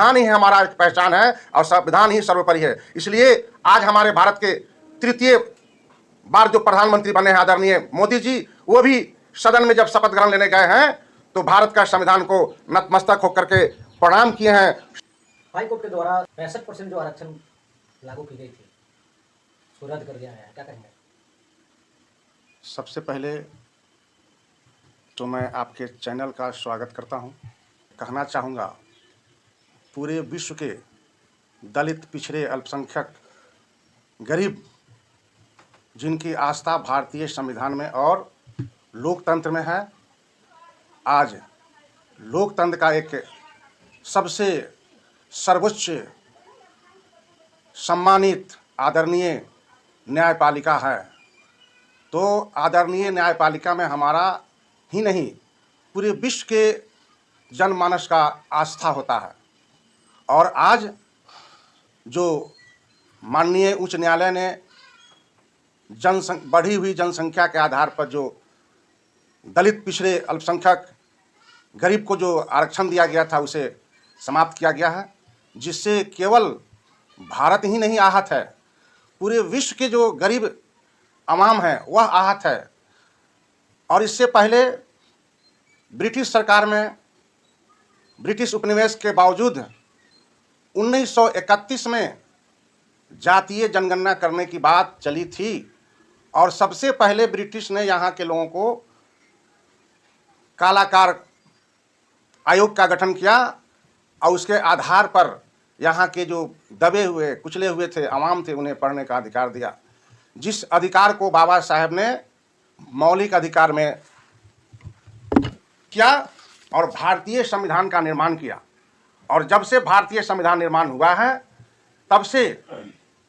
संविधान ही हमारा एक पहचान है और संविधान ही सर्वोपरि है। इसलिए आज हमारे भारत के तृतीय बार जो प्रधानमंत्री बने हैं आदरणीय मोदी जी, वो भी सदन में जब शपथ ग्रहण लेने गए हैं तो भारत का संविधान को नतमस्तक होकर के प्रणाम किए हैं। हाईकोर्ट के द्वारा 65% जो आरक्षण लागू की गई थी उसको रद्द कर दिया है, क्या कहेंगे? सबसे पहले तो मैं आपके चैनल का स्वागत करता हूं। कहना चाहूँगा, पूरे विश्व के दलित, पिछड़े, अल्पसंख्यक, गरीब, जिनकी आस्था भारतीय संविधान में और लोकतंत्र में है, आज लोकतंत्र का एक सबसे सर्वोच्च सम्मानित आदरणीय न्यायपालिका है। तो आदरणीय न्यायपालिका में हमारा ही नहीं, पूरे विश्व के जनमानस का आस्था होता है। और आज जो माननीय उच्च न्यायालय ने बढ़ी हुई जनसंख्या के आधार पर जो दलित, पिछड़े, अल्पसंख्यक, गरीब को जो आरक्षण दिया गया था उसे समाप्त किया गया है, जिससे केवल भारत ही नहीं आहत है, पूरे विश्व के जो गरीब अवाम है वह आहत है। और इससे पहले ब्रिटिश सरकार में ब्रिटिश उपनिवेश के बावजूद 1931 में जातीय जनगणना करने की बात चली थी और सबसे पहले ब्रिटिश ने यहाँ के लोगों को कालाकार आयोग का गठन किया और उसके आधार पर यहाँ के जो दबे हुए, कुचले हुए थे अवाम थे, उन्हें पढ़ने का अधिकार दिया, जिस अधिकार को बाबा साहेब ने मौलिक अधिकार में किया और भारतीय संविधान का निर्माण किया। और जब से भारतीय संविधान निर्माण हुआ है तब से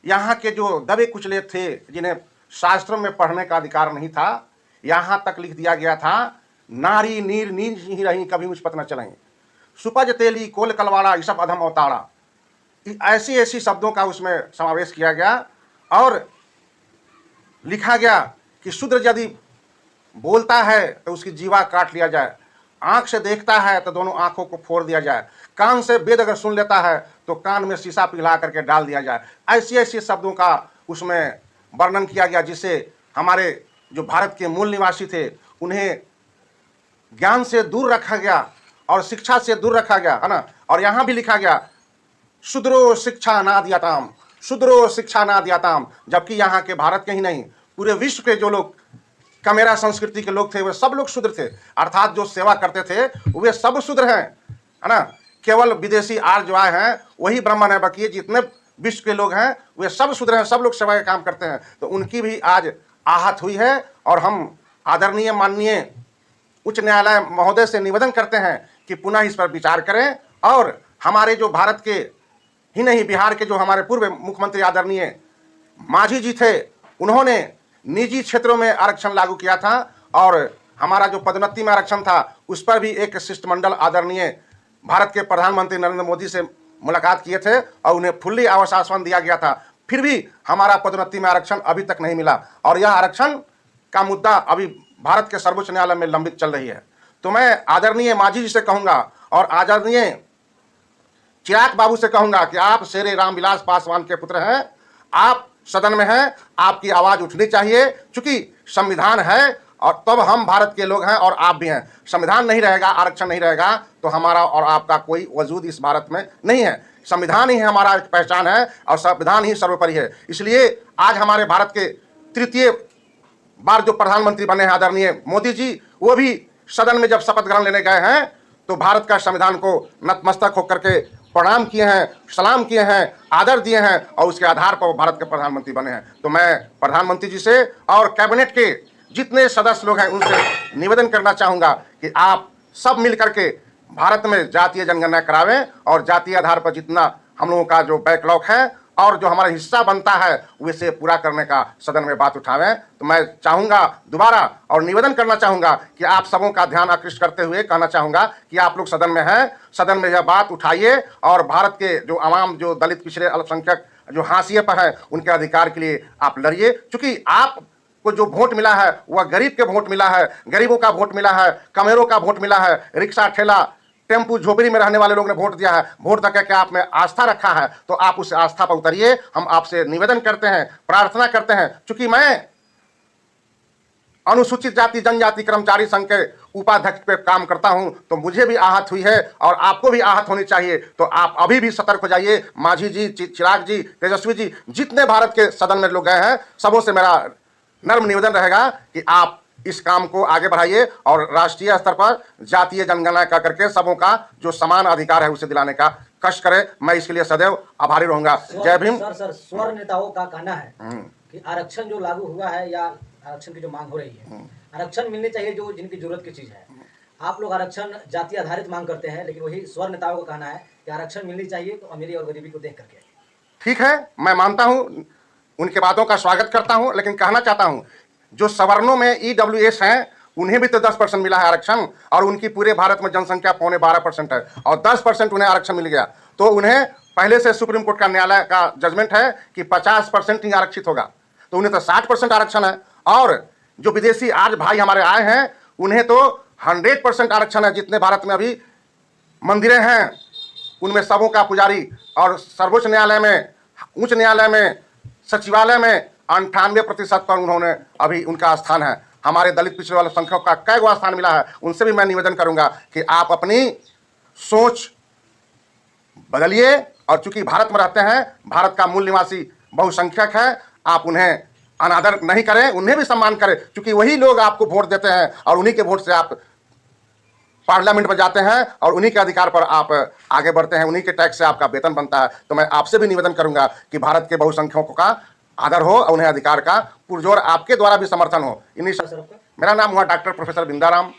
यहाँ के जो दबे कुचले थे, जिन्हें शास्त्रों में पढ़ने का अधिकार नहीं था, यहाँ तक लिख दिया गया था, नारी नीर नीर ही रही कभी मुझ पत न चलें, सुपज तेली कोल कलवाड़ा ये सब अधम अवताड़ा, ऐसी ऐसी शब्दों का उसमें समावेश किया गया और लिखा गया कि शूद्र यदि बोलता है तो उसकी जीवा काट लिया जाए, आंख से देखता है तो दोनों आंखों को फोड़ दिया जाए, कान से वेद अगर सुन लेता है तो कान में शीशा पिघला करके डाल दिया जाए। ऐसी ऐसी शब्दों का उसमें वर्णन किया गया, जिससे हमारे जो भारत के मूल निवासी थे उन्हें ज्ञान से दूर रखा गया और शिक्षा से दूर रखा गया, है ना। और यहाँ भी लिखा गया शूद्रो शिक्षा ना दियाताम, शूद्रो शिक्षा ना दियाताम, जबकि यहाँ के भारत के ही नहीं पूरे विश्व के जो लोग कमेरा संस्कृति के लोग थे वे सब लोग शूद्र थे, अर्थात जो सेवा करते थे वे सब शूद्र हैं, है ना। केवल विदेशी आर्य जो आए हैं वही ब्राह्मण है, बाकी जितने विश्व के लोग हैं वे सब शूद्र हैं, सब लोग सेवा का काम करते हैं। तो उनकी भी आज आहत हुई है और हम आदरणीय माननीय उच्च न्यायालय महोदय से निवेदन करते हैं कि पुनः इस पर विचार करें और हमारे जो भारत के ही नहीं, बिहार के जो हमारे पूर्व मुख्यमंत्री आदरणीय मांझी जी थे, उन्होंने निजी क्षेत्रों में आरक्षण लागू किया था और हमारा जो पदोन्नति में आरक्षण था उस पर भी एक शिष्टमंडल आदरणीय भारत के प्रधानमंत्री नरेंद्र मोदी से मुलाकात किए थे और उन्हें फुल्ली आश्वासन दिया गया था, फिर भी हमारा पदोन्नति में आरक्षण अभी तक नहीं मिला और यह आरक्षण का मुद्दा अभी भारत के सर्वोच्च न्यायालय में लंबित चल रही है। तो मैं आदरणीय मांझी जी से कहूँगा और आदरणीय चिराग बाबू से कहूँगा कि आप शेरे रामविलास पासवान के पुत्र हैं, आप सदन में हैं, आपकी आवाज़ उठनी चाहिए, क्योंकि संविधान है और तब हम भारत के लोग हैं और आप भी हैं। संविधान नहीं रहेगा, आरक्षण नहीं रहेगा तो हमारा और आपका कोई वजूद इस भारत में नहीं है। संविधान ही हमारा एक पहचान है और संविधान ही सर्वोपरि है। इसलिए आज हमारे भारत के तृतीय बार जो प्रधानमंत्री बने हैं आदरणीय मोदी जी, वो भी सदन में जब शपथ ग्रहण लेने गए हैं तो भारत का संविधान को नतमस्तक होकर के प्रणाम किए हैं, सलाम किए हैं, आदर दिए हैं और उसके आधार पर वो भारत के प्रधानमंत्री बने हैं। तो मैं प्रधानमंत्री जी से और कैबिनेट के जितने सदस्य लोग हैं उनसे निवेदन करना चाहूँगा कि आप सब मिल करके भारत में जातीय जनगणना करावें और जातीय आधार पर जितना हम लोगों का जो बैकलॉग है और जो हमारा हिस्सा बनता है उसे पूरा करने का सदन में बात उठावें। तो मैं चाहूँगा दोबारा और निवेदन करना चाहूँगा कि आप सबों का ध्यान आकृष्ट करते हुए कहना चाहूँगा कि आप लोग सदन में हैं, सदन में यह बात उठाइए और भारत के जो आवाम, जो दलित, पिछड़े, अल्पसंख्यक जो हाशिए पर हैं उनके अधिकार के लिए आप लड़िए, क्योंकि आपको जो वोट मिला है वह गरीब के वोट मिला है, गरीबों का वोट मिला है, कमेरों का वोट मिला है, रिक्शा ठेला टेम्पू झोपड़ी में रहने वाले लोग ने वोट दिया है, वोट देकर के आप में आस्था रखा है, तो आप उस आस्था पर उतरिए। हम आपसे निवेदन करते हैं, प्रार्थना करते हैं। चूंकि मैं अनुसूचित जाति जनजाति कर्मचारी संघ के उपाध्यक्ष पे काम करता हूं, तो मुझे भी आहत हुई है और आपको भी आहत होनी चाहिए। तो आप अभी भी सतर्क हो जाइए। माझी जी, चिराग जी, तेजस्वी जी, जितने भारत के सदन में लोग गए हैं, सबों से मेरा नर्म निवेदन रहेगा कि आप इस काम को आगे बढ़ाइए और राष्ट्रीय स्तर पर जातीय जनगणना का करके सबों का जो समान अधिकार है उसे दिलाने का कष्ट करें। मैं इसके लिए सदैव आभारी रहूंगा। जय भीम। सर स्वर नेताओं का कहना है कि आरक्षण जो लागू हुआ है या आरक्षण की जो मांग हो रही है, आरक्षण मिलनी चाहिए जो जिनकी जरूरत की चीज है। आप लोग आरक्षण जाति आधारित मांग करते हैं, लेकिन वही स्वर नेताओं का कहना है कि आरक्षण मिलनी चाहिए तो अमीरी और गरीबी को देख करके। ठीक है, मैं मानता हूं, उनके बातों का स्वागत करता हूं, लेकिन कहना चाहता हूं जो सवर्णों में EWS हैं उन्हें भी तो 10% मिला है आरक्षण, और उनकी पूरे भारत में जनसंख्या 12.25% है और 10% उन्हें आरक्षण मिल गया। तो उन्हें पहले से सुप्रीम कोर्ट का न्यायालय का जजमेंट है कि 50% ही आरक्षित होगा, तो उन्हें तो 60% आरक्षण है। और जो विदेशी आज भाई हमारे आए हैं उन्हें तो 100% आरक्षण है। जितने भारत में अभी मंदिरें हैं उनमें सबों का पुजारी, और सर्वोच्च न्यायालय में, उच्च न्यायालय में, सचिवालय में 98% पर उन्होंने अभी उनका स्थान है। हमारे दलित पिछड़े वाले संख्यक का कई गो स्थान मिला है। उनसे भी मैं निवेदन करूंगा कि आप अपनी सोच बदलिए, और चूंकि भारत में रहते हैं, भारत का मूल निवासी बहुसंख्यक है, आप उन्हें अनादर नहीं करें, उन्हें भी सम्मान करें। चूंकि वही लोग आपको वोट देते हैं और उन्हीं के वोट से आप पार्लियामेंट में जाते हैं और उन्हीं के अधिकार पर आप आगे बढ़ते हैं, उन्हीं के टैक्स से आपका वेतन बनता है। तो मैं आपसे भी निवेदन करूंगा कि भारत के बहुसंख्यकों का आदर हो और उन्हें अधिकार का पुरजोर आपके द्वारा भी समर्थन हो। इन्हीं मेरा नाम हुआ डॉक्टर प्रोफेसर बिंदाराम।